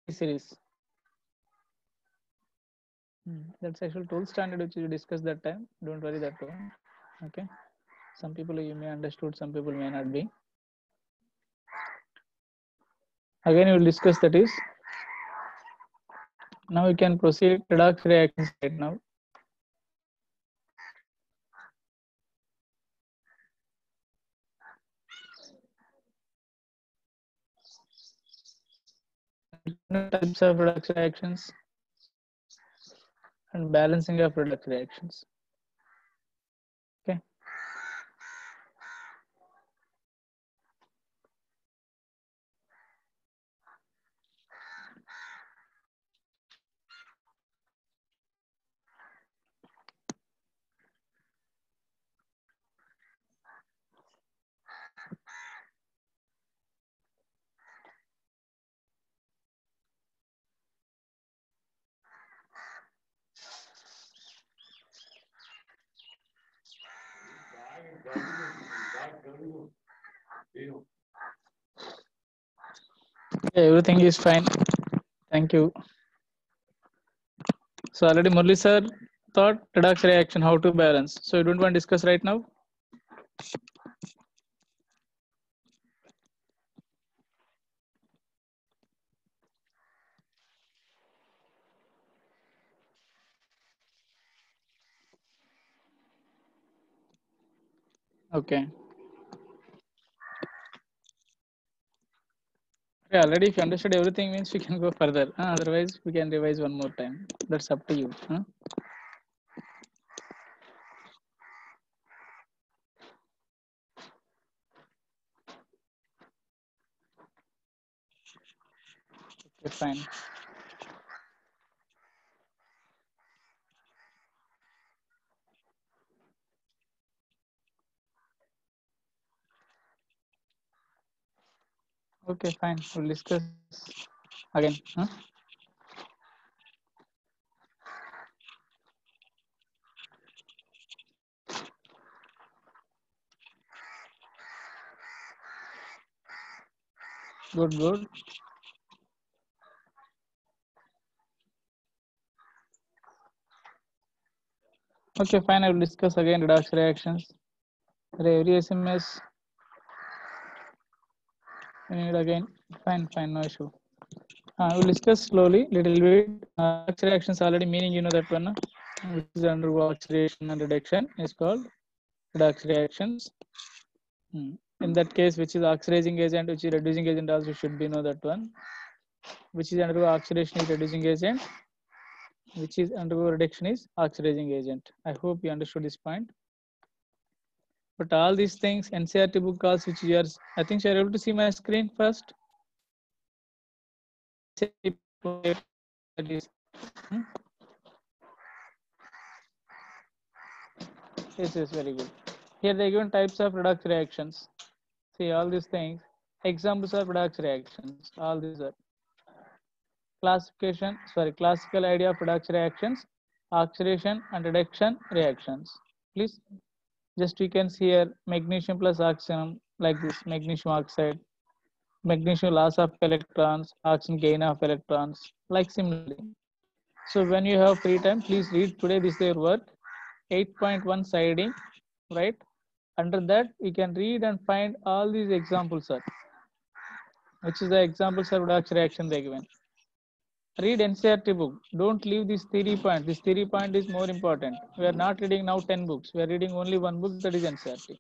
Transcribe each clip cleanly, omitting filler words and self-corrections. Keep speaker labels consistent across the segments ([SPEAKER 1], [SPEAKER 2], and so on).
[SPEAKER 1] series. That's actual tool standard which you discussed that time. Don't worry that one. Okay. Some people you may understood, some people may not be. Again, you will discuss that is. Now we can proceed redox reactions right now. Types of redox reactions and balancing of redox reactions. Okay. Yeah, everything is fine. Thank you. So already Murli sir thought redox reaction, how to balance. So you don't want to discuss right now? Okay. Yeah, already if you understood everything means we can go further. Otherwise, we can revise one more time. That's up to you. Okay, fine. Okay, fine. We'll discuss again. Good, good. Okay, fine. I will discuss again redox reactions. Every SMS we need again. Fine, fine, no issue. I will discuss slowly, little bit. Redox reactions already meaning you know that one, which is undergo oxidation and reduction is called redox reactions. In that case, which is oxidizing agent, which is reducing agent, also should be know that one. Which is undergo oxidation is reducing agent, which is undergo reduction is oxidizing agent. I hope you understood this point. But all these things, NCERT book calls, which you are, I think you are able to see my screen first. Yes, yes, very good. Here they given types of redox reactions. See all these things. Examples of redox reactions. All these are classical idea of redox reactions, oxidation and reduction reactions. Please, just you can see here magnesium plus oxygen like this, magnesium oxide, magnesium loss of electrons, oxygen gain of electrons, like similarly. So when you have free time, please read today this is your work, 8.1 siding, right? Under that, you can read and find all these examples, sir, which is the examples of redox reaction they given. Read NCERT book. Don't leave this theory point. This theory point is more important. We are not reading now 10 books. We are reading only one book, that is NCERT.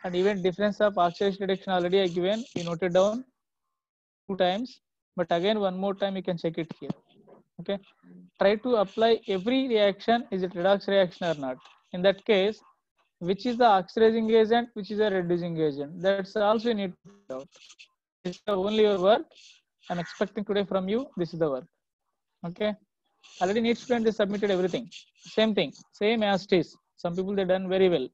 [SPEAKER 1] And even difference of oxidation reduction already I given. You noted down 2 times. But again, one more time you can check it here. Okay. Try to apply every reaction. Is it redox reaction or not? In that case, which is the oxidizing agent, which is a reducing agent? That's also you need to find out. This is only your work. I'm expecting today from you. This is the work. Okay. Already NEET student they submitted everything. Same thing, same as it is. Some people they done very well.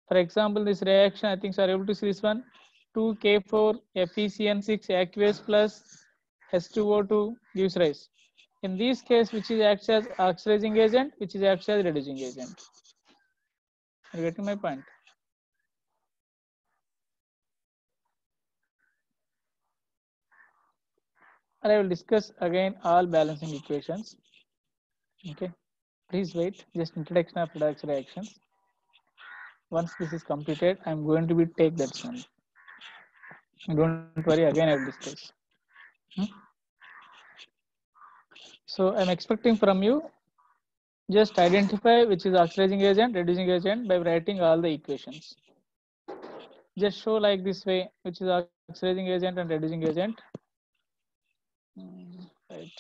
[SPEAKER 1] For example, this reaction, I think you are able to see this one. 2K4 FeCN6 aqueous plus H2O2 gives rise. In this case, which is acts as oxidizing agent, which is acts as reducing agent. Are you getting my point? and I will discuss again all balancing equations. Okay, please wait. Just introduction of redox reactions. Once this is completed, I'm going to be take that one. Don't worry. Again, I will discuss. Hmm? So I'm expecting from you just identify which is oxidizing agent, reducing agent by writing all the equations. Just show like this way, which is oxidizing agent and reducing agent. Right.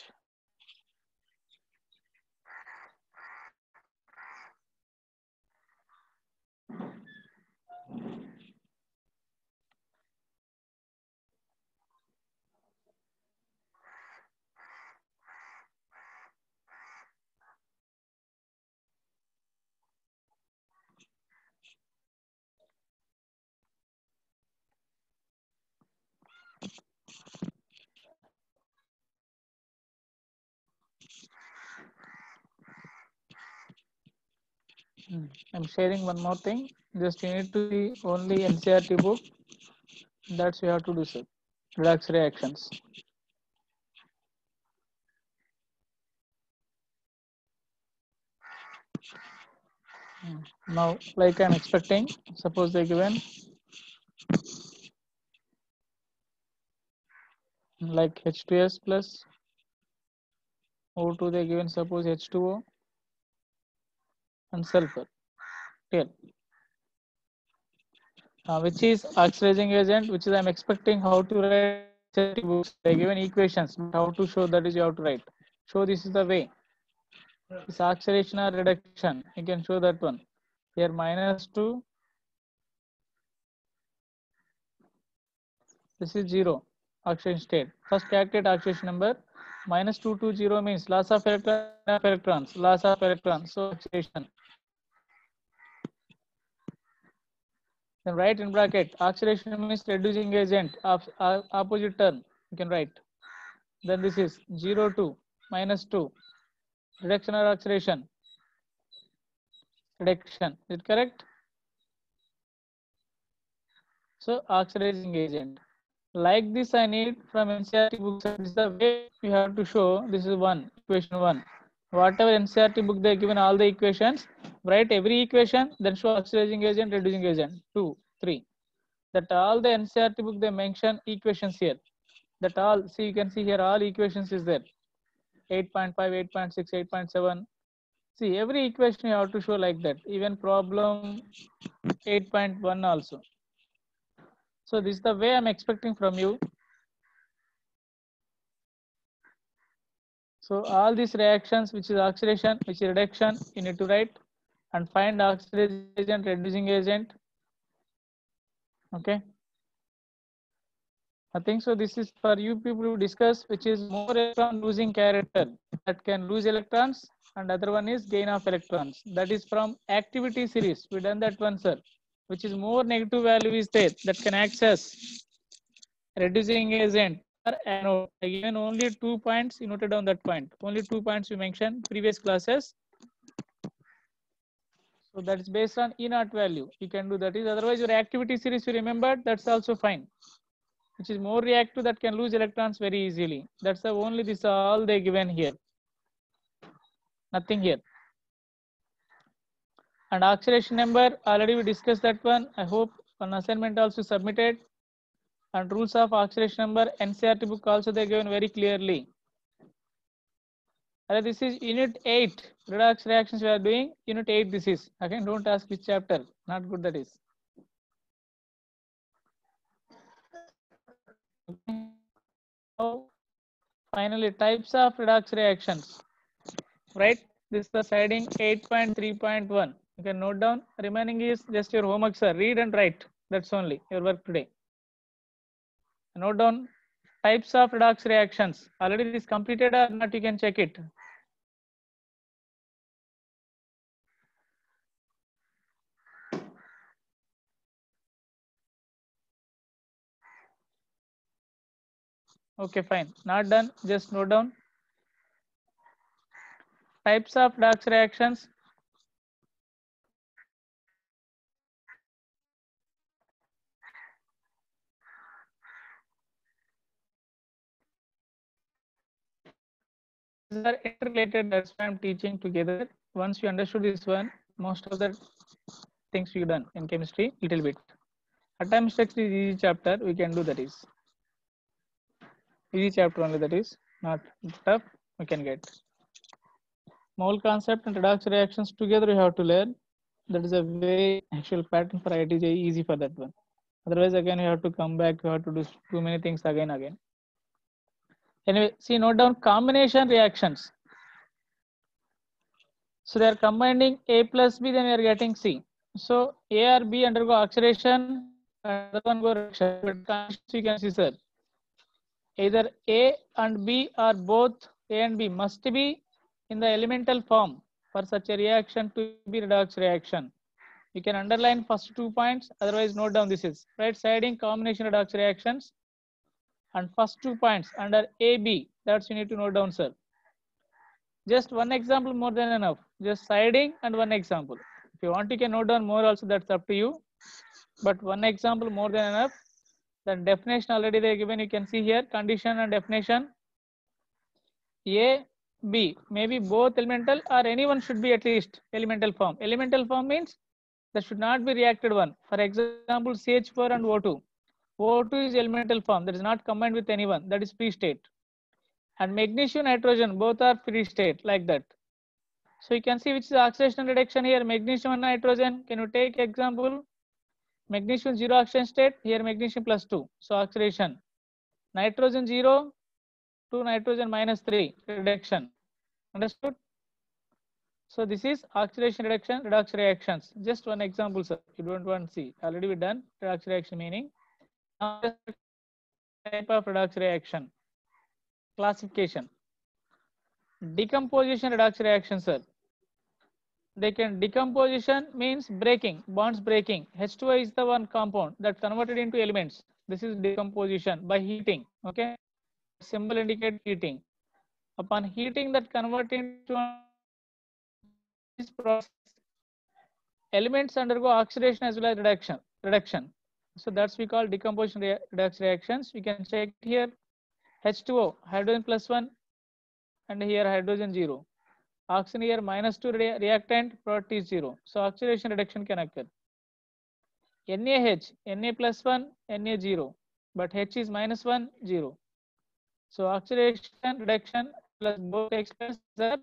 [SPEAKER 1] I'm sharing one more thing. Just you need to see only NCRT book. That's you have to do so. Redox reactions. Now, like I'm expecting, suppose they given like H2S plus O2, they given suppose H2O and sulfur. Here, which is oxidizing agent, which is I'm expecting how to write NCERT books. They given equations, but how to show that is you have to write. So this is the way. This oxidation or reduction, you can show that one. Here -2. This is 0 oxidation state. First calculate oxidation number. -220 means loss of electrons, loss of electrons. So oxidation. Then write in bracket oxidation means reducing agent of opposite term. You can write. Then this is 0 to -2. Reduction or oxidation? Reduction. Is it correct? So oxidizing agent. Like this, I need from NCERT books. This is the way you have to show. This is one equation one. Whatever NCERT book they given all the equations, write every equation, then show oxidizing agent, reducing agent. 2, 3. That all the NCERT book they mention equations here. That all, see, you can see here all equations is there. 8.5, 8.6, 8.7. See, every equation you have to show like that. Even problem 8.1 also. So this is the way I'm expecting from you. So all these reactions, which is oxidation, which is reduction, you need to write and find oxidizing agent, reducing agent. Okay. I think so. This is for you people to discuss, which is more electron losing character that can lose electrons, and other one is gain of electrons. That is from activity series. We done that one, sir. Which is more negative value is there that can access reducing agent or anode. Again, only 2 points you noted down that point. Only 2 points you mentioned previous classes. So that is based on E naught value. You can do that. Is otherwise your activity series you remembered. That's also fine. Which is more reactive that can lose electrons very easily. That's the only this all they given here. Nothing here. And oxidation number already we discussed that one. I hope an assignment also submitted. And rules of oxidation number NCERT book also they given very clearly. This is unit 8 redox reactions we are doing. Unit 8 this is. Again, don't ask which chapter. Not good that is. Okay. Now, finally, types of redox reactions. Right? This is the siding 8.3.1. You can note down. Remaining is just your homework, sir. Read and write. That's only your work today. Note down types of redox reactions. Already this completed or not, you can check it. Okay, fine. Not done. Just note down types of redox reactions. are interrelated. That's why I'm teaching together. Once you understood this one, most of the things you done in chemistry little bit. Atomic structure is easy chapter. We can do that is easy chapter only. That is not tough. We can get mole concept and redox reactions together. You have to learn. That is a very actual pattern for ITJ. Easy for that one. Otherwise, again you have to come back. You have to do too many things again. Anyway, see, note down combination reactions. So they are combining A plus B, then we are getting C. So A or B undergo oxidation, another one go reaction. But you can see, sir, either A and B or both A and B must be in the elemental form for such a reaction to be redox reaction. You can underline first 2 points, otherwise note down this is right siding combination redox reactions and first 2 points under A, B. That's you need to note down, sir. Just one example more than enough. Just siding and one example. If you want, you can note down more also, that's up to you. But one example more than enough. Then definition already they given, you can see here, condition and definition. A, B, maybe both elemental or anyone should be at least elemental form. Elemental form means there should not be reacted one. For example, CH4 and O2. O2 is elemental form, that is not combined with anyone, that is free state. And magnesium, nitrogen, both are free state, like that. So you can see which is oxidation reduction here, magnesium and nitrogen. Can you take example? Magnesium 0 oxidation state, here magnesium plus 2. So oxidation. Nitrogen 0 to nitrogen minus 3, reduction. Understood? So this is oxidation reduction, redox reactions. Just one example, sir. You don't want to see. Already we done redox reaction meaning. Now type of redox reaction. Classification. Decomposition redox reaction, sir. They can decomposition means breaking, bonds breaking. H2O is the one compound that converted into elements. This is decomposition by heating. Okay, symbol indicate heating. Upon heating, that convert into this process, elements undergo oxidation as well as reduction. So that's we call decomposition redox reactions. We can check here H2O, hydrogen plus 1, and here hydrogen 0. Oxygen here minus 2 reactant, product is 0. So oxidation reduction can occur. NaH, Na plus 1, Na 0, but H is minus 1, 0. So oxidation reduction plus both takes place, sir.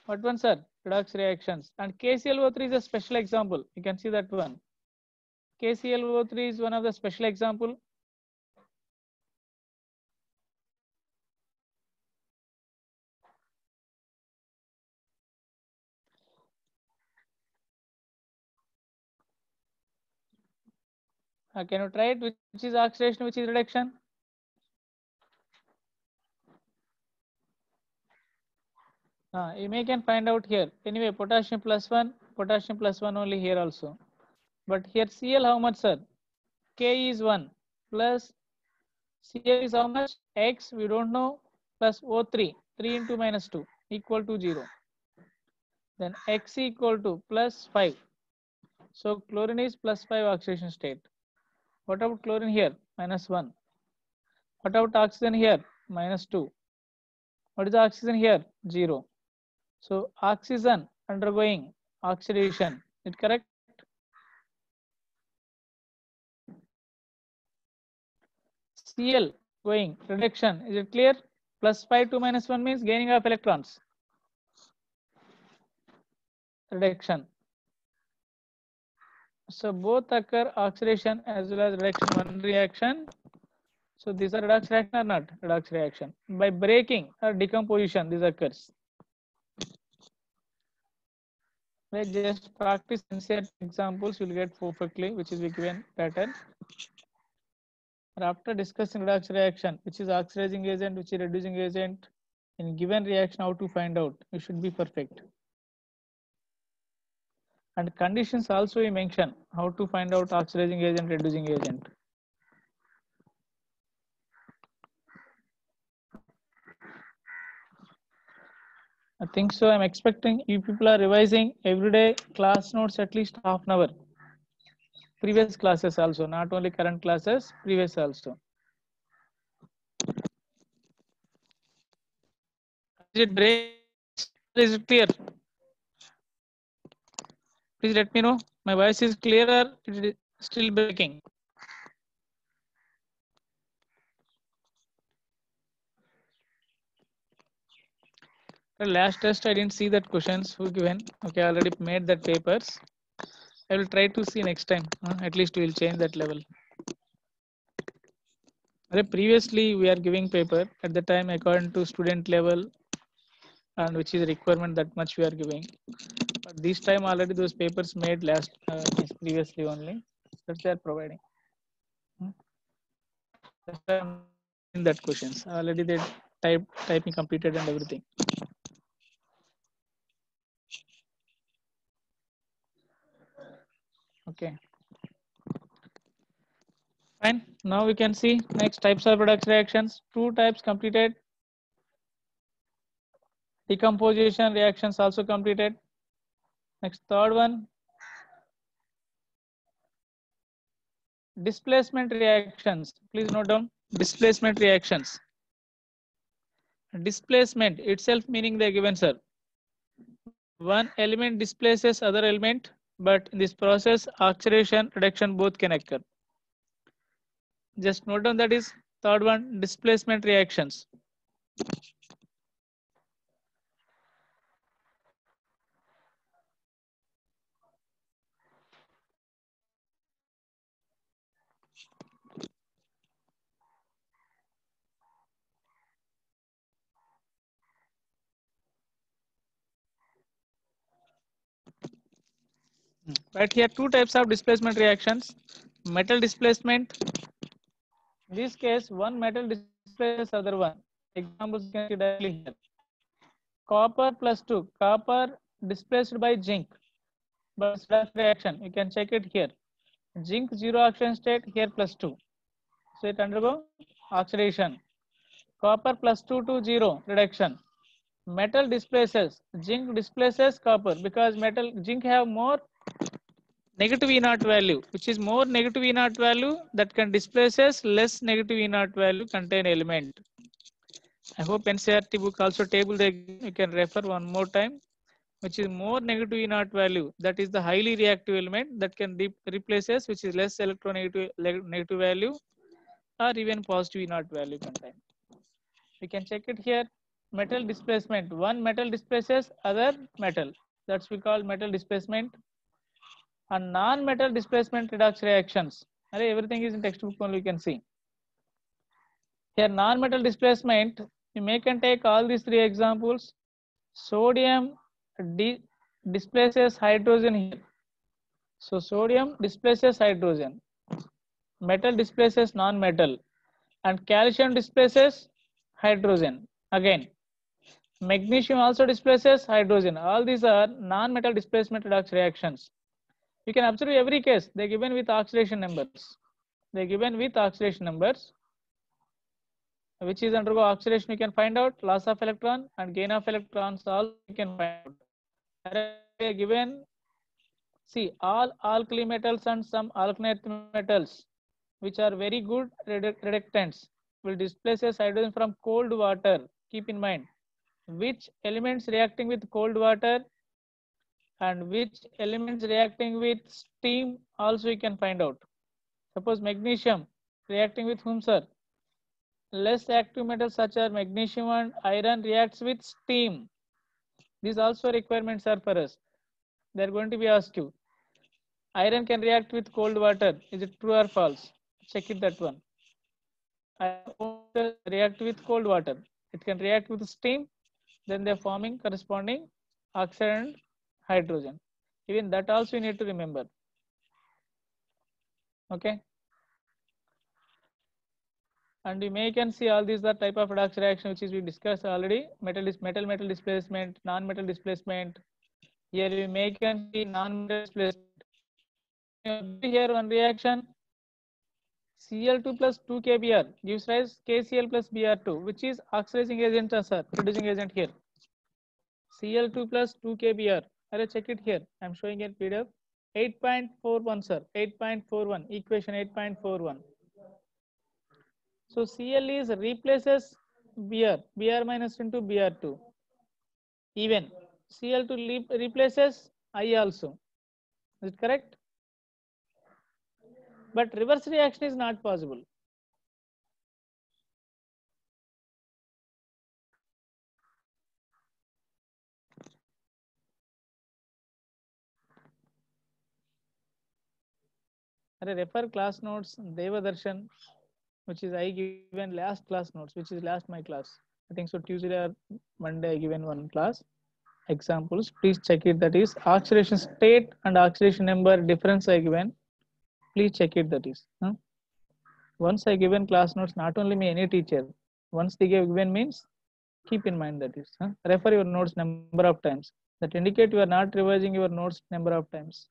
[SPEAKER 1] What one, sir? Redox reactions. And KClO3 is a special example. You can see that one. KClO3 is one of the special example. Can you try it? Which is oxidation, which is reduction? You may can find out here. Anyway, potassium plus 1 only here also. But here Cl how much, sir? K is 1 plus Cl is how much? X we don't know plus O3, 3 into minus 2 equal to 0. Then X equal to plus 5. So chlorine is plus 5 oxidation state. What about chlorine here? Minus 1. What about oxygen here? Minus 2. What is the oxygen here? 0. So oxygen undergoing oxidation. Is it correct? Cl going reduction. Is it clear? Plus 5 to minus 1 means gaining of electrons. Reduction. So both occur oxidation as well as reduction, one reaction. So these are redox reaction or not? Redox reaction. By breaking or decomposition, this occurs. Let's just practice and set examples, you'll get perfectly, which is the given pattern. After discussing redox reaction, which is oxidizing agent, which is reducing agent, in given reaction, how to find out, you should be perfect. And conditions also we mention how to find out oxidizing agent, reducing agent. I think so. I'm expecting you people are revising every day class notes at least half an hour. Previous classes also, not only current classes, previous also. Is it break? Is it clear? Please let me know. My voice is clear or it is still breaking? The last test I didn't see that questions who given. Okay, I already made that papers. I will try to see next time. At least we will change that level. Previously we are giving paper at the time according to student level and which is requirement, that much we are giving. But this time already those papers made last previously only. That's they are providing. That's why I'm in that questions. Already they typing completed and everything. Okay. Fine. Now we can see next types of reduction reactions. Two types completed. Decomposition reactions also completed. Next, third one, displacement reactions. Please note down displacement reactions. Displacement itself meaning the given, sir. One element displaces other element, but in this process, oxidation, reduction both can occur. Just note down that is third one, displacement reactions. Right here, two types of displacement reactions. Metal displacement. In this case, one metal displaces other one. Examples you can see directly here. Copper plus 2. Copper displaced by zinc. But reduction reaction, you can check it here. Zinc 0 oxidation state here plus 2. So it undergo oxidation. Copper plus 2 to 0 reduction. Metal displaces, zinc displaces copper because metal zinc have more negative E naught value, which is more negative E naught value that can displaces less negative E naught value contain element. I hope NCERT book also table there you can refer one more time, which is more negative E naught value, that is the highly reactive element that can replaces which is less electronegative negative value or even positive E naught value contain. We can check it here. Metal displacement, one metal displaces other metal, that's we call metal displacement. And non-metal displacement redox reactions, everything is in textbook only, you can see here. Non-metal displacement, you may can take all these three examples. Sodium displaces hydrogen here, so sodium displaces hydrogen, metal displaces non-metal, and calcium displaces hydrogen again. Magnesium also displaces hydrogen. All these are non-metal displacement redox reactions. You can observe every case they given with oxidation numbers. They given with oxidation numbers, which is undergo oxidation. You can find out loss of electron and gain of electrons. Also you can find out. They are given. See, all alkali metals and some alkaline metals, which are very good reductants, will displace hydrogen from cold water. Keep in mind which elements reacting with cold water and which elements reacting with steam also you can find out. Suppose magnesium reacting with whom, sir? Less active metals such as magnesium and iron reacts with steam. These also requirements are for us. They are going to be asked you. Iron can react with cold water. Is it true or false? Check it that one. Iron react with cold water. It can react with steam. Then they are forming corresponding oxygen and hydrogen. Even that also you need to remember. Okay. And you may can see all these are type of redox reaction which is we discussed already. Metal displacement, non-metal displacement. Here we may can see non-metal displacement. Here one reaction, Cl2 plus 2 KBr gives rise KCl plus Br2, which is oxidizing agent, sir, producing agent here. Cl2 plus 2 KBr. Check it here. I'm showing it PDF. 8.41, sir. 8.41. Equation 8.41. So Cl is replaces Br minus into Br2. even. Cl2 replaces I also. Is it correct? But reverse reaction is not possible. Refer class notes Devadarshan, which is I given last class notes, which is last my class. I think so Tuesday or Monday I given one class. Examples, please check it. That is oxidation state and oxidation number difference I given. Please check it. That is. Once I given class notes, not only me, any teacher. Once they give given means, keep in mind that is. Refer your notes number of times. That indicate you are not revising your notes number of times.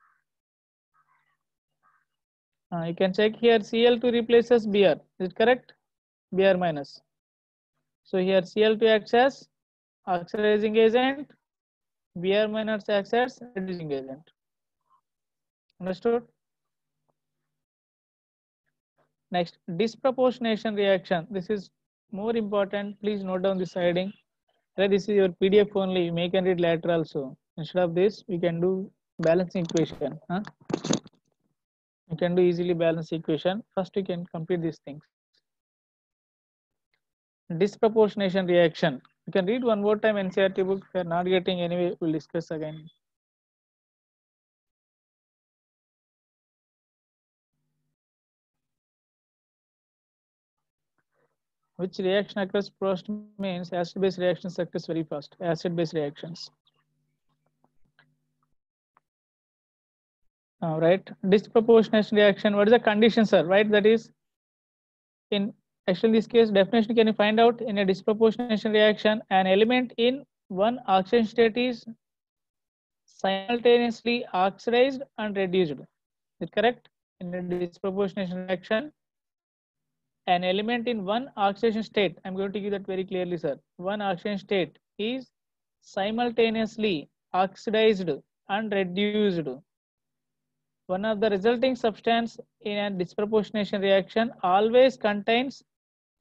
[SPEAKER 1] You can check here Cl2 replaces Br. Is it correct? Br minus. So here Cl2 acts as oxidizing agent, Br minus acts as reducing agent. Understood? Next, disproportionation reaction. This is more important. Please note down this heading. This is your PDF only. You may can read later also. Instead of this, we can do balancing equation. You can do easily balance equation. First, you can complete these things. Disproportionation reaction. You can read one more time NCERT book. If you are not getting anyway, we'll discuss again. Which reaction occurs first means acid-base reactions occurs very fast. Acid-base reactions. Right. Disproportionation reaction. What is the condition, sir? Right. That is in actually in this case definition. Can you find out in a disproportionation reaction an element in one oxidation state is simultaneously oxidized and reduced. Is it correct? In a disproportionation reaction, an element in one oxidation state, I'm going to give that very clearly, sir. One oxidation state is simultaneously oxidized and reduced. One of the resulting substance in a disproportionation reaction always contains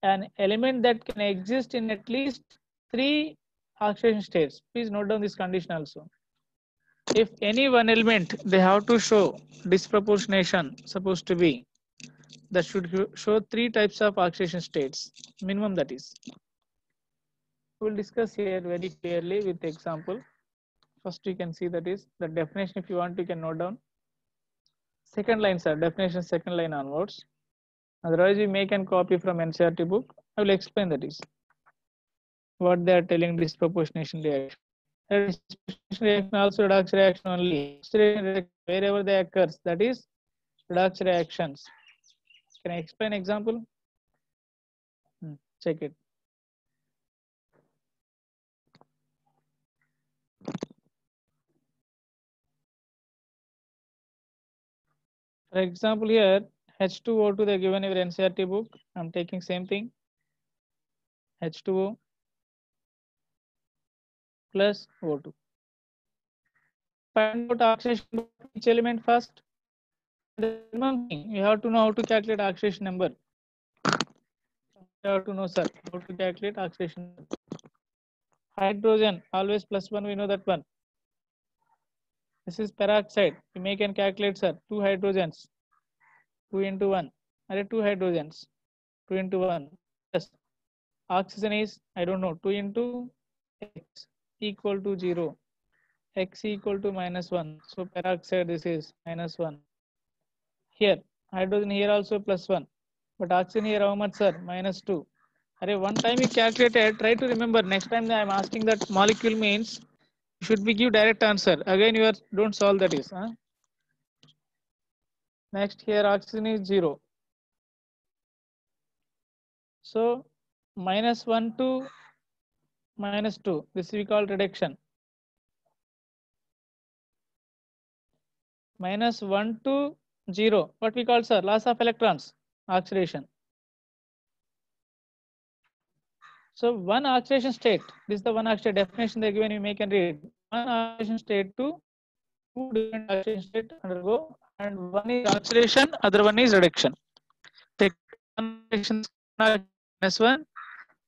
[SPEAKER 1] an element that can exist in at least 3 oxidation states. Please note down this condition also. If any one element, they have to show disproportionation, supposed to be, that should show 3 types of oxidation states, minimum that is. We'll discuss here very clearly with example. First you can see that is the definition. If you want, you can note down. Second line, sir, definition second line onwards. Otherwise, we make and copy from NCERT book. I will explain that is what they are telling disproportionation reaction. Disproportionation reaction also redox reaction only. Wherever they occurs, that is redox reactions. Can I explain example? Check it. For example, here H2O2 they given in your NCERT book. I'm taking same thing. H2O plus O2. Find out oxidation of each element first. The minimum thing you have to know how to calculate oxidation number. You have to know, sir, how to calculate oxidation number. Hydrogen always +1. We know that one. This is peroxide. You may can calculate, sir. 2 hydrogens. 2 into 1. Are 2 hydrogens. 2 into 1. Yes. Oxygen is, I don't know, 2 into X equal to 0. X equal to -1. So peroxide, this is -1. Here, hydrogen here also +1. But oxygen here how much, sir? -2. One time you calculated, try to remember. Next time I am asking that molecule means, you should be give direct answer. Again, you are don't solve that is. Next here oxygen is 0. So -1 to -2. This we call reduction. -1 to 0. What we call, sir? Loss of electrons. Oxidation. So one oxidation state. This is the one oxidation definition they given. You may can read. One oxidation state to 2 different oxidation state undergo, and one is oxidation, other one is reduction. Take -1,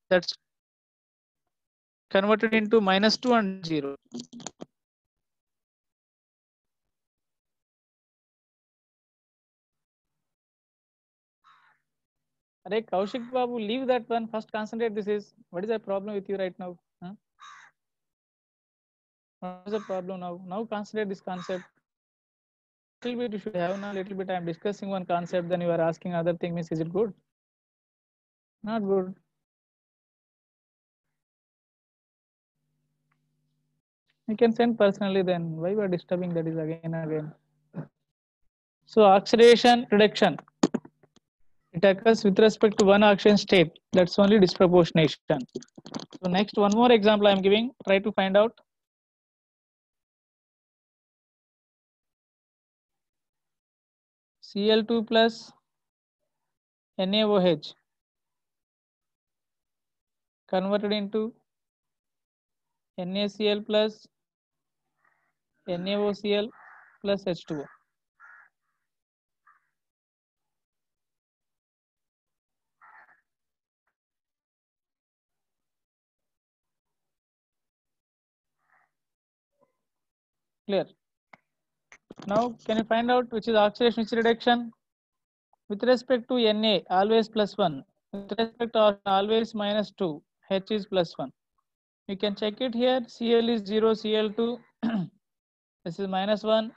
[SPEAKER 1] that's converted into -2 and 0. Arey Kaushik Babu, leave that one. First concentrate. This is what is the problem with you right now? Huh? What is the problem now? Now concentrate this concept. Little bit you should have now. Little bit I am discussing one concept. Then you are asking other thing. Means is it good? Not good. You can send personally. Then why you are disturbing? That is again and again. So acceleration reduction. It occurs with respect to one action state. That's only disproportionation. So next one more example I am giving. Try to find out. Cl2 plus NaOH converted into NaCl plus NaOCl plus H2O. Clear? Now can you find out which is oxidation, which is reduction? With respect to Na, always +1. With respect to always -2, H is +1. You can check it here. Cl is 0, Cl2. This is -1.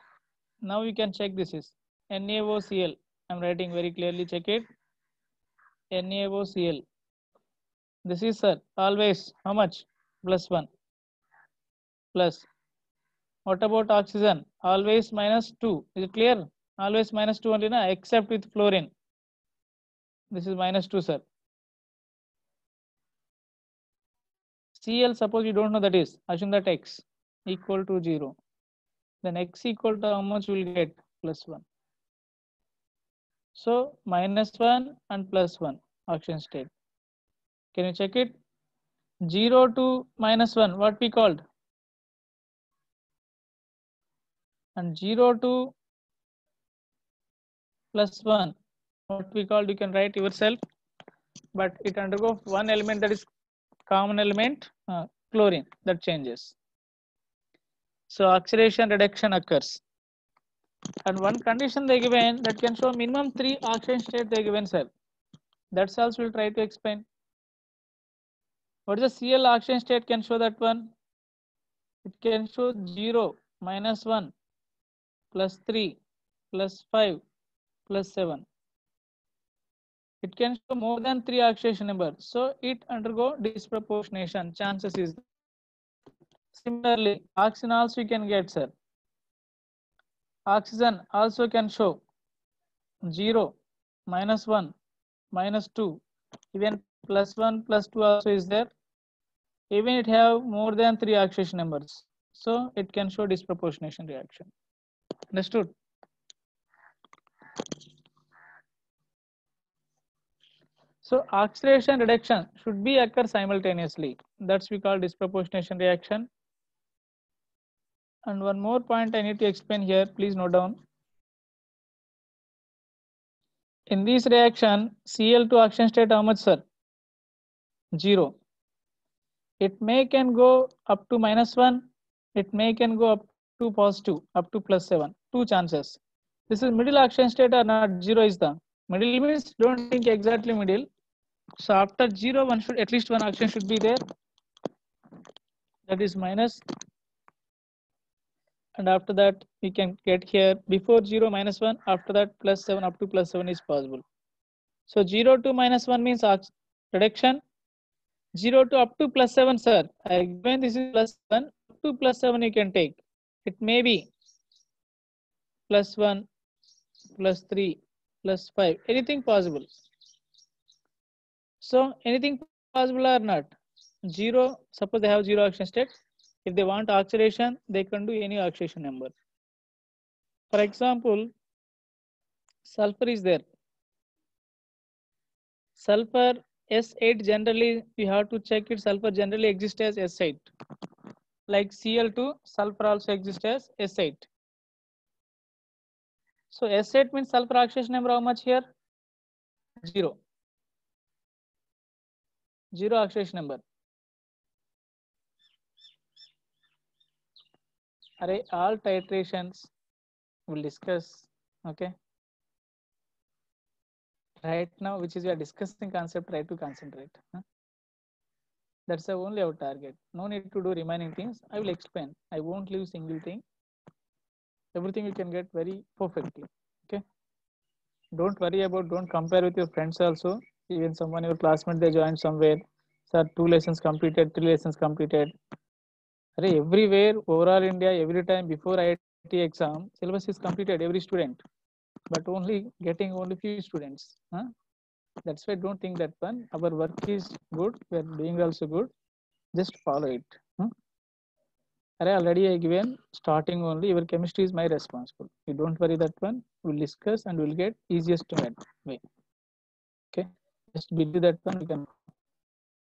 [SPEAKER 1] Now you can check this is NaOCl. I'm writing very clearly. Check it. NaOCl. This is, sir, always how much? +1. Plus. What about oxygen? Always -2. Is it clear? Always -2 only, na? Except with fluorine. This is -2, sir. Cl, suppose you don't know that is. Assume that X equal to 0. Then X equal to how much will get? +1. So -1 and +1 oxygen state. Can you check it? 0 to -1, what we called? And 0 to +1, what we called? You can write yourself, but it undergoes one element, that is common element, chlorine, that changes. So oxidation reduction occurs. And one condition they given, that can show minimum 3 oxidation state they given, sir. That's also we'll try to explain. What is the Cl oxidation state? Can show that one. It can show 0, -1, +3, +5, +7. It can show more than 3 oxidation numbers. So it undergo disproportionation. Chances is. Similarly, oxygen also you can get, sir. Oxygen also can show 0, -1, -2, even +1, +2 also is there. Even it have more than 3 oxidation numbers. So it can show disproportionation reaction. Understood? So oxidation reduction should be occur simultaneously. That's we call disproportionation reaction. And one more point I need to explain here. Please note down. In this reaction, Cl2 oxidation state how much, sir? 0. It may can go up to -1. It may can go up to +2, up to +7. 2 chances. This is middle oxidation state or not? 0 is the middle, means don't think exactly middle. So after 0, one should at least one oxidation should be there. That is minus. And after that we can get here before 0 -1. After that +7 up to +7 is possible. So 0 to -1 means reduction. 0 to up to +7, sir. Again, this is +1. Up to +7 you can take. It may be +1, +3, +5. Anything possible. So anything possible or not? 0. Suppose they have 0 oxidation state. If they want oxidation, they can do any oxidation number. For example, sulfur is there. Sulfur S8 generally we have to check it. Sulfur generally exists as S8. Like Cl2, sulfur also exists as S8. So S8 means sulfur oxidation number how much here? 0. 0 oxidation number. Array, all titrations we'll discuss. Okay. Right now, which is we are discussing concept, try to concentrate. That's the only our target. No need to do remaining things. I will explain. I won't leave single thing. Everything you can get very perfectly. Okay. Don't worry about, don't compare with your friends also. Even someone, your classmate, they joined somewhere. Sir, 2 lessons completed, 3 lessons completed. Array, everywhere, overall India, every time before IIT exam, syllabus is completed, every student. But only getting only few students. That's why don't think that one. Our work is good. We are doing also good. Just follow it. Array, already I given starting only. Your chemistry is my responsible. You don't worry that one. We'll discuss and we'll get easiest way. Okay. Just believe that one. We can.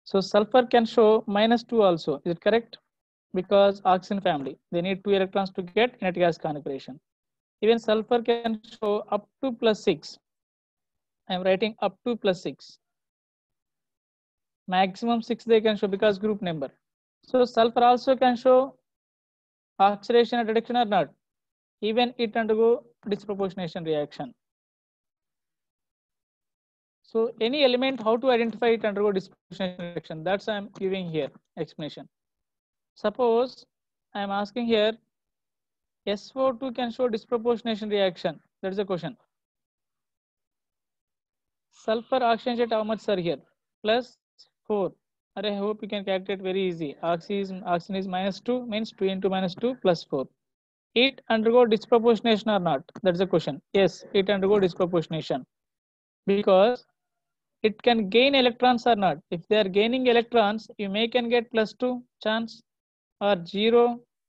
[SPEAKER 1] So sulfur can show -2 also. Is it correct? Because oxygen family, they need 2 electrons to get inert gas configuration. Even sulfur can show up to +6. I am writing up to +6. Maximum 6 they can show because group number. So sulfur also can show oxidation and reduction or not. Even it undergo disproportionation reaction. So any element, how to identify it undergo disproportionation reaction? That's I am giving here explanation. Suppose I am asking here, SO2 can show disproportionation reaction. That is the question. Sulfur oxygen state, how much, sir? Here +4. I hope you can calculate very easy. Oxygen is -2, means 2 into -2 +4. It undergo disproportionation or not? That's the question. Yes, it undergo disproportionation because it can gain electrons or not. If they are gaining electrons, you may can get +2 chance or 0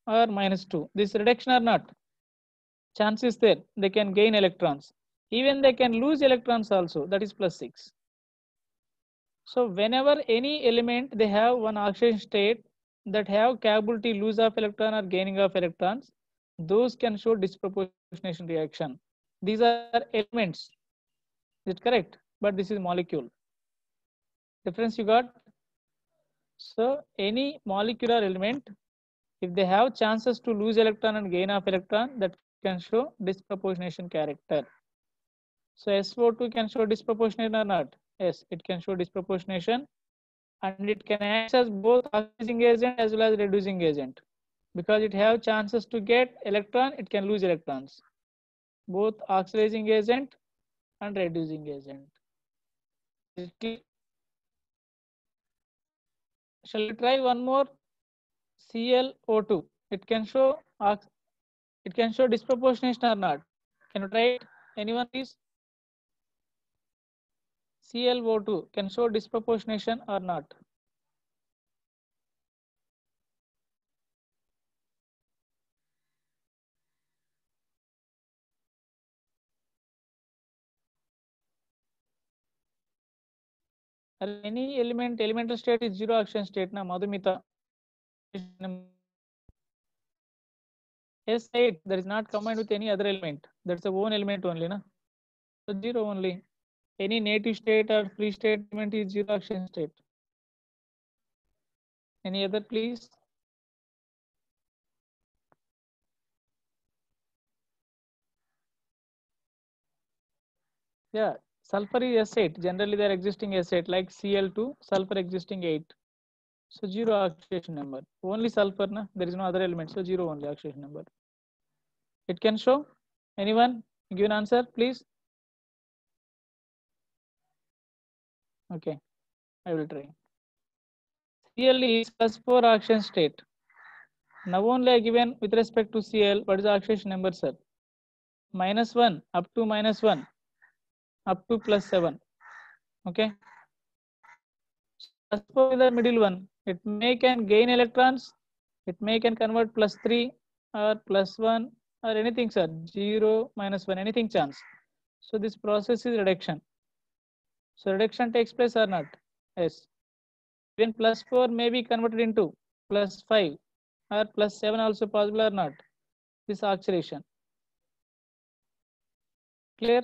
[SPEAKER 1] or -2. This reduction or not? Chance is there. They can gain electrons. Even they can lose electrons also. That is +6. So whenever any element they have one oxidation state that have capability lose of electron or gaining of electrons, those can show disproportionation reaction. These are elements. Is it correct? But this is molecule. Difference you got? So any molecular element, if they have chances to lose electron and gain of electron, that can show disproportionation character. So SO2 can show disproportionation or not? Yes, it can show disproportionation, and it can act as both oxidizing agent as well as reducing agent. Because it have chances to get electron, it can lose electrons. Both oxidizing agent and reducing agent. Shall we try one more? ClO2. It can show disproportionation or not? Can you try it? Anyone please? ClO2 can show disproportionation or not? Any elemental state is zero oxidation state na Madhumita. S8, that is not combined with any other element. That's the one element only na. So zero only. Any native state or free state element is zero oxidation state. Any other please? Yeah, sulfur is S8. Generally they are existing S8 like Cl2, sulfur existing 8. So zero oxidation number. Only sulfur na, there is no other element. So zero only oxidation number. It can show. Anyone give an answer please? Okay, I will try. Cl is +4 oxidation state. Now only I given with respect to Cl, what is the oxidation number, sir? -1 up to -1 up to +7. Okay. Suppose the middle one, it may can gain electrons, it may can convert +3 or +1 or anything, sir. 0, -1, anything chance. So this process is reduction. So reduction takes place or not? Yes. Even +4 may be converted into +5 or +7 also possible or not? This oxidation. Clear?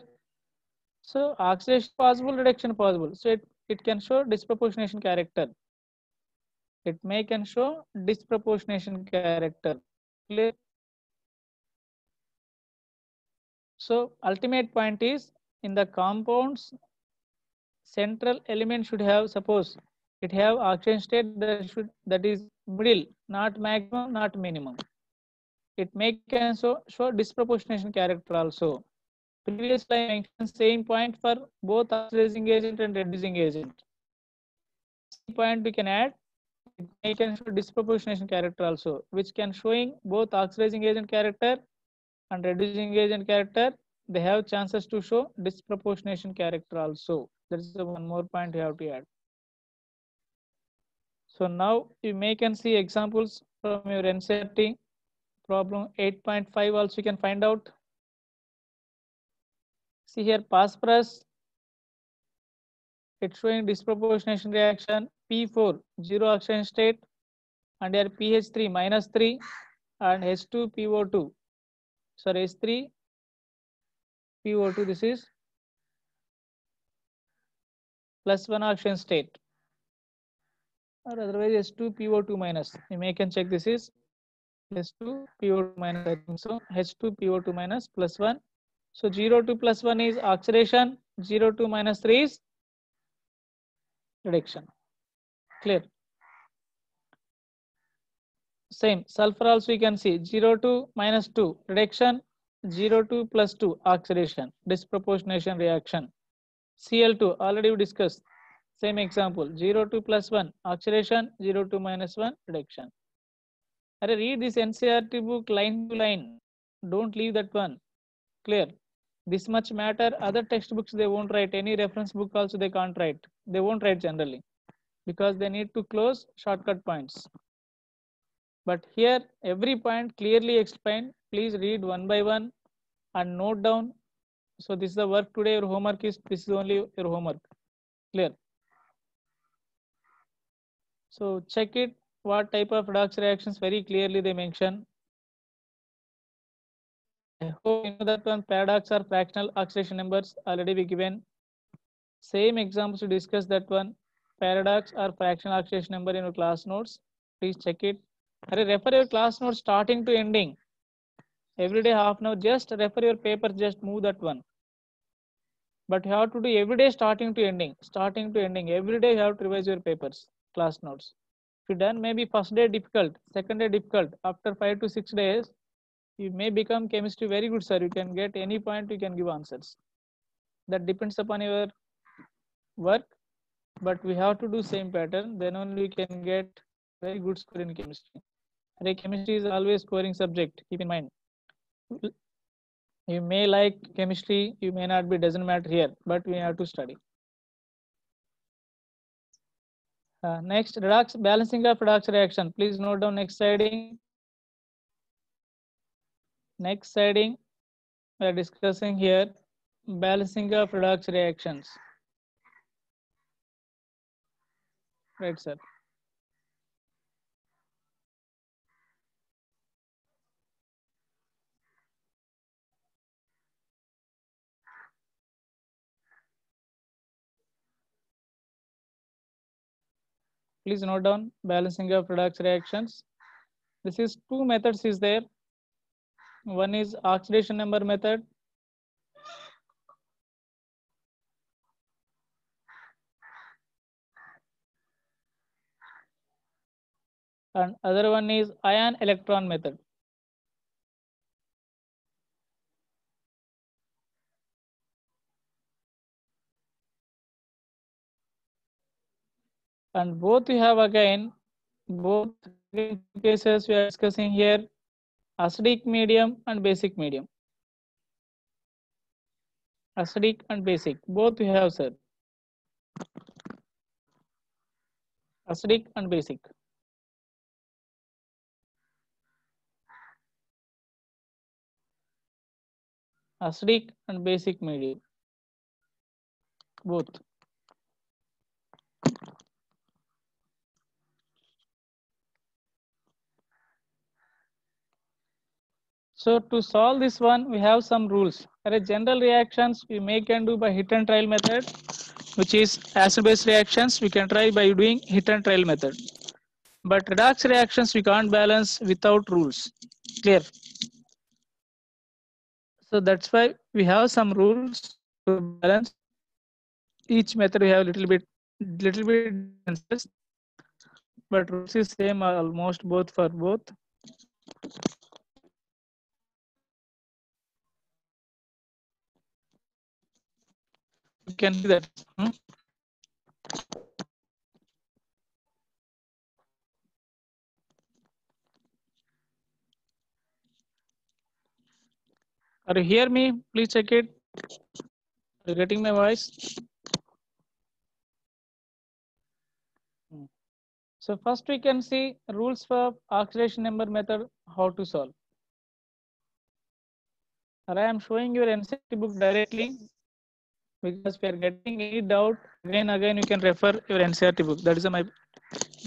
[SPEAKER 1] So oxidation possible, reduction possible. So it can show disproportionation character. It may can show disproportionation character. Clear? So ultimate point is in the compounds, central element should have, suppose it have oxidation state that is middle, not maximum, not minimum. It may can show disproportionation character also. Previously I mentioned same point for both oxidizing agent and reducing agent. Same point we can add. It may can show disproportionation character also, which can showing both oxidizing agent character and reducing agent character. They have chances to show disproportionation character also. That is the one more point you have to add. So now you may can see examples from your NCERT problem 8.5 also you can find out. See here phosphorus, it's showing disproportionation reaction P4 zero oxidation state and here pH3 -3 and H2 PO2. Sorry, H3 PO2, this is +1 oxidation state, or otherwise H2 PO2 minus. You may can check this is H2 PO2 minus, I think so. H2 PO2 minus +1. So 0 to +1 is oxidation, 0 to -3 is reduction. Clear? Same sulfur also you can see 0 to -2 reduction, 0 to +2 oxidation, disproportionation reaction. Cl2 already we discussed. Same example 0 to +1 oxidation, 0 to -1 reduction. Read this NCERT book line to line. Don't leave that one. Clear? This much matter. Other textbooks they won't write. Any reference book also they can't write. They won't write generally because they need to close shortcut points. But here every point clearly explained. Please read one by one and note down. So this is the work today. Your homework is this is only your homework. Clear? So check it. What type of redox reactions very clearly they mention. I hope you know that one. Paradox or fractional oxidation numbers already be given. Same examples to discuss that one. Paradox or fractional oxidation number in your class notes. Please check it. Refer your class notes starting to ending. Every day half an hour. Just refer your paper. Just move that one. But you have to do every day starting to ending. Starting to ending. Every day you have to revise your papers, class notes. If you done maybe first day difficult, second day difficult. After 5 to 6 days, you may become chemistry very good, sir. You can get any point, you can give answers. That depends upon your work, but we have to do same pattern. Then only we can get very good score in chemistry. Chemistry is always scoring subject. Keep in mind. You may like chemistry, you may not be. Doesn't matter here, but we have to study. Next, redox balancing of redox reaction. Please note down next sliding. Next sliding, we are discussing here balancing of redox reactions. Right, sir. Please note down balancing of redox reactions. This is two methods is there. One is oxidation number method. And other one is ion electron method. And both we have again, both cases we are discussing here, acidic medium and basic medium. Acidic and basic, both we have, sir. Acidic and basic. Acidic and basic medium, both. So to solve this one, we have some rules. General reactions we may can do by hit and trial method, which is acid-base reactions. We can try by doing hit and trial method. But redox reactions we can't balance without rules. Clear? So that's why we have some rules to balance. Each method we have little bit differences, but rules is same almost both for both. You can see that. Are you hear me? Please check it. Are you getting my voice? So first we can see rules for oxidation number method, how to solve. I am showing your NCERT book directly because if you are getting any doubt, again you can refer your NCERT book. That is my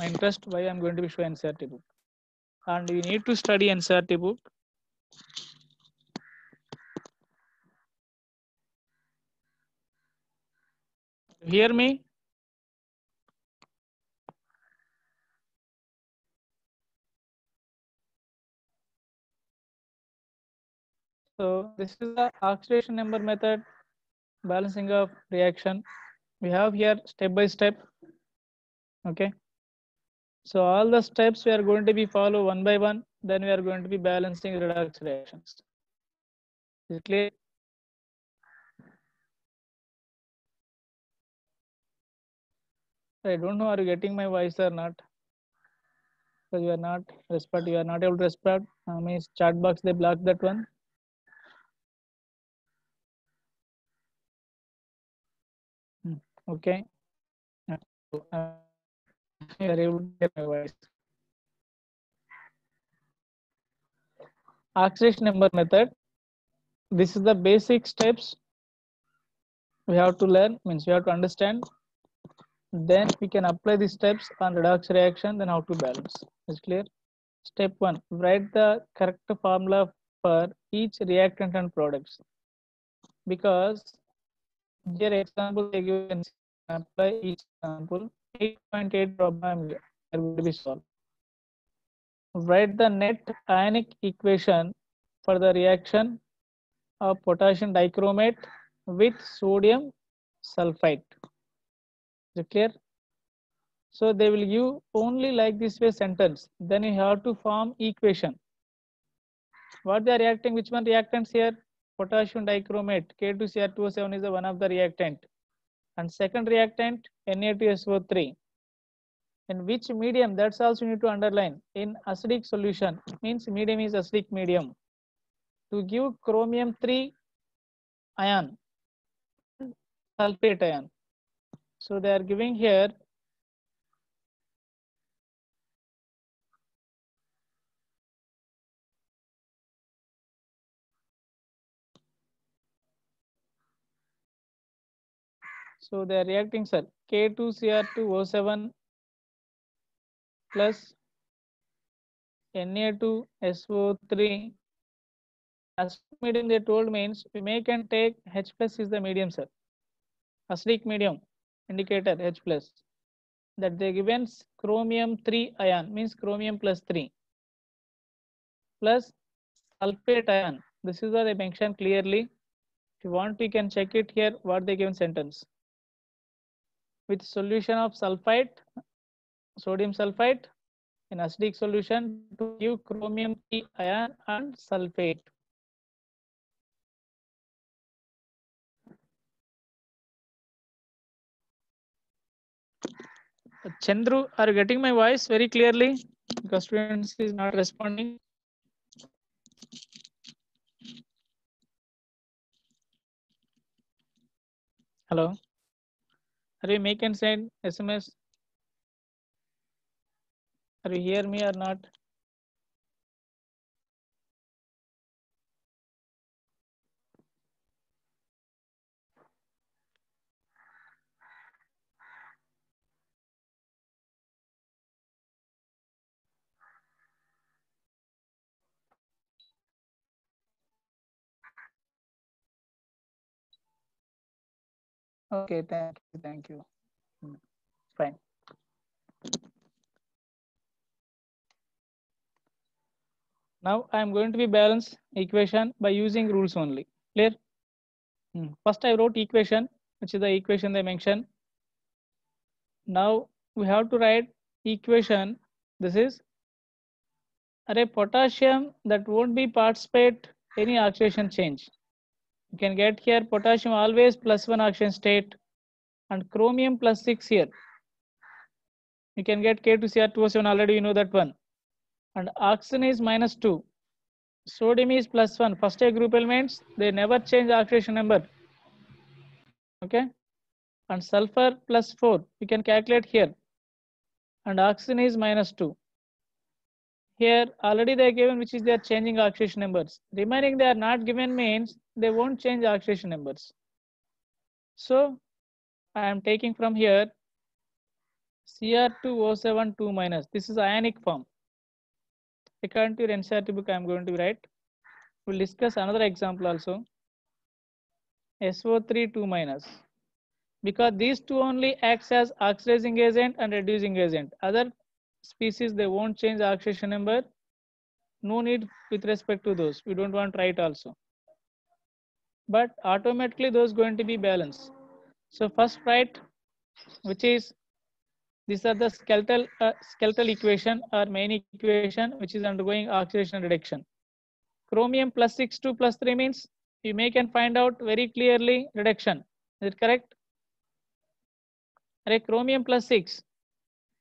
[SPEAKER 1] interest why I am going to be showing NCERT book. And you need to study NCERT book. Hear me? So this is the oxidation number method, balancing of reaction. We have here step by step. Okay. So all the steps we are going to be follow one by one. Then we are going to be balancing redox reactions. Is it clear? I don't know. Are you getting my voice or not? Because you are not respond. You are not able to respond. Means chat box they block that one. Okay. You are able to hear my voice. Oxidation number method. This is the basic steps we have to learn. Means we have to understand. Then we can apply the steps on redox reaction. Then how to balance. Is clear? Step 1. Write the correct formula for each reactant and products. Because here example they give and apply each example. 8.8 problem will be solved. Write the net ionic equation for the reaction of potassium dichromate with sodium sulfite. Is it clear? So they will give only like this way sentence. Then you have to form equation. What they are reacting? Which one reactants here? Potassium dichromate. K2Cr2O7 is the one of the reactant. And second reactant Na2SO3. In which medium? That's also you need to underline. In acidic solution means medium is acidic medium. To give chromium 3 ion, sulfate ion. So they are giving here so they are reacting, sir. K2Cr2O7 plus Na2SO3 acidic medium they told means we may can take H plus is the medium, sir. Acidic medium indicator H plus. That they given chromium 3 ion means chromium plus 3 plus sulfate ion. This is what they mentioned clearly. If you want, you can check it here what they given sentence. With solution of sulfite, sodium sulfite in acidic solution to give chromium 3 ion and sulfate. Chandru, are you getting my voice very clearly? Because students is not responding. Hello. Are you make and send SMS? Are you hear me or not? Okay, thank you, thank you. Fine. Now I am going to be balance equation by using rules only. Clear? First I wrote equation, which is the equation they mentioned. Now we have to write equation. This is a potassium that won't be participate any oxidation change. You can get here potassium always +1 oxidation state and chromium +6 here. You can get K2Cr2O7 already, you know that one. And oxygen is -2. Sodium is +1. First A group elements, they never change oxidation number. Okay. And sulfur +4. You can calculate here. And oxygen is -2. Here already they are given which is they are changing oxidation numbers. Remaining they are not given means they won't change oxidation numbers. So I am taking from here Cr2O7 2-. This is ionic form. According to your NCERT book, I am going to write. We'll discuss another example also. SO3 2-. Because these two only acts as oxidizing agent and reducing agent. Other species they won't change oxidation number. No need with respect to those. We don't want to write also. But automatically those going to be balanced. So first write, which is these are the skeletal equation or main equation which is undergoing oxidation reduction. Chromium +6 to +3 means you may can find out very clearly reduction. Is it correct? Chromium +6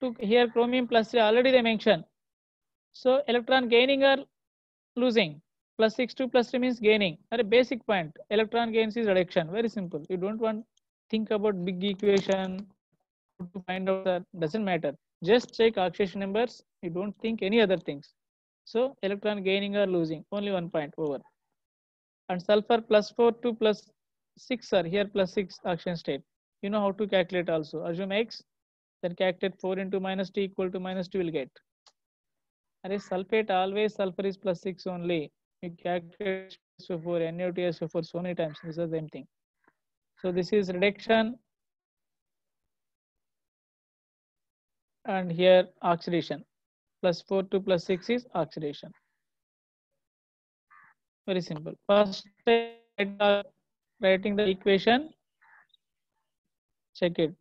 [SPEAKER 1] to here chromium +3 already they mentioned. So electron gaining or losing. +6 to +3 means gaining. A basic point. Electron gains is reduction. Very simple. You don't want think about big equation to find out that doesn't matter. Just check oxidation numbers. You don't think any other things. So electron gaining or losing. Only 1 point over. And sulfur +4 to +6 are here +6 oxidation state. You know how to calculate also. Assume X, then calculate 4 into -2 equal to -2 will get. Sulfate always sulfur is +6 only. You calculate SO4, NaOH so many times. This is the same thing. So this is reduction and here oxidation. +4 to +6 is oxidation. Very simple. First writing the equation. Check it.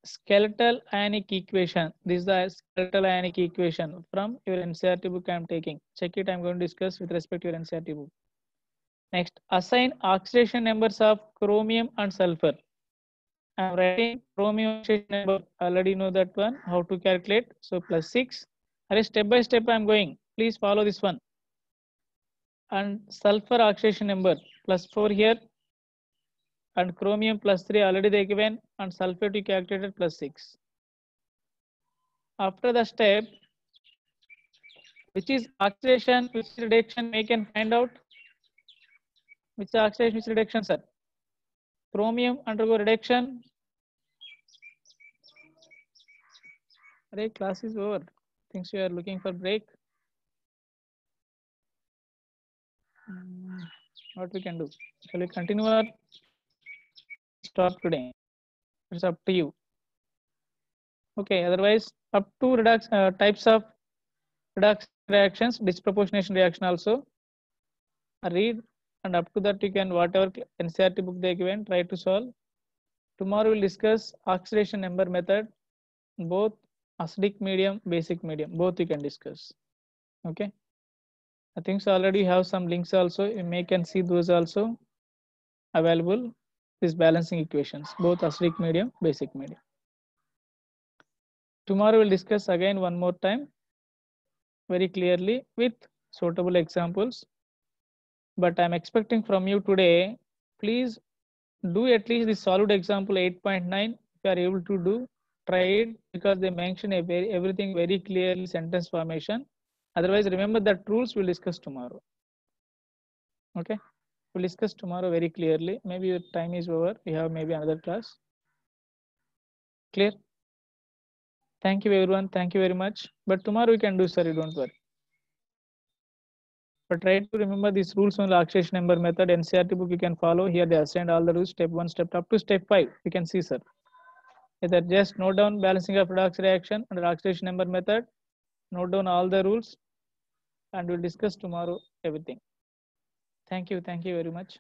[SPEAKER 1] Skeletal ionic equation. This is the skeletal ionic equation from your NCERT book I am taking. Check it. I am going to discuss with respect to your NCERT book. Next, assign oxidation numbers of chromium and sulfur. I am writing chromium oxidation number. Already know that one. How to calculate? So +6. Step by step I am going. Please follow this one. And sulfur oxidation number +4 here. And chromium +3 already they given, and sulfate we calculated +6. After the step, which is oxidation, which is reduction, we can find out which oxidation, which reduction, sir. Chromium undergo reduction. Class is over. Thinks you are looking for break. What we can do? Shall we continue or stop today? It's up to you. Okay, otherwise up to types of redox reactions, disproportionation reaction also. Read, and up to that you can whatever NCERT book they given, try to solve. Tomorrow we'll discuss oxidation number method, both acidic medium, basic medium, both you can discuss. Okay. I think so already have some links also. You may can see those also available. These balancing equations, both acidic medium, basic medium. Tomorrow we'll discuss again one more time very clearly with suitable examples. But I'm expecting from you today, please do at least the solid example 8.9. If you are able to do, try it, because they mention everything very clearly, sentence formation. Otherwise, remember that rules we'll discuss tomorrow. Okay, we'll discuss tomorrow very clearly. Maybe your time is over. We have maybe another class. Clear? Thank you everyone. Thank you very much. But tomorrow we can do, sir. You don't worry. But try to remember these rules on the oxidation number method. NCERT book you can follow. Here they assigned all the rules. Step 1, step up to step 5. You can see, sir. Either just note down balancing of redox reaction under oxidation number method. Note down all the rules. and we'll discuss tomorrow everything. Thank you very much.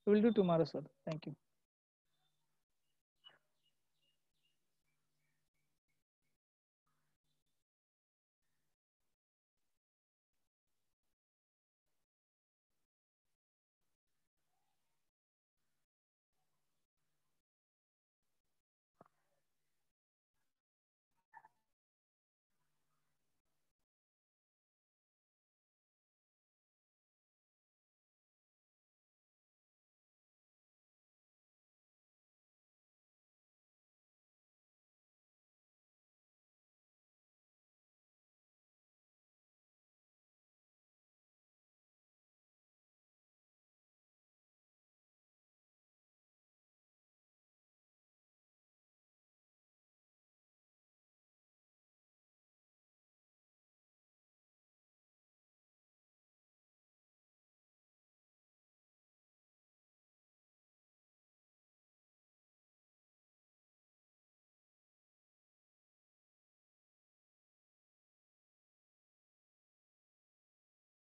[SPEAKER 1] We will do tomorrow, sir. Thank you.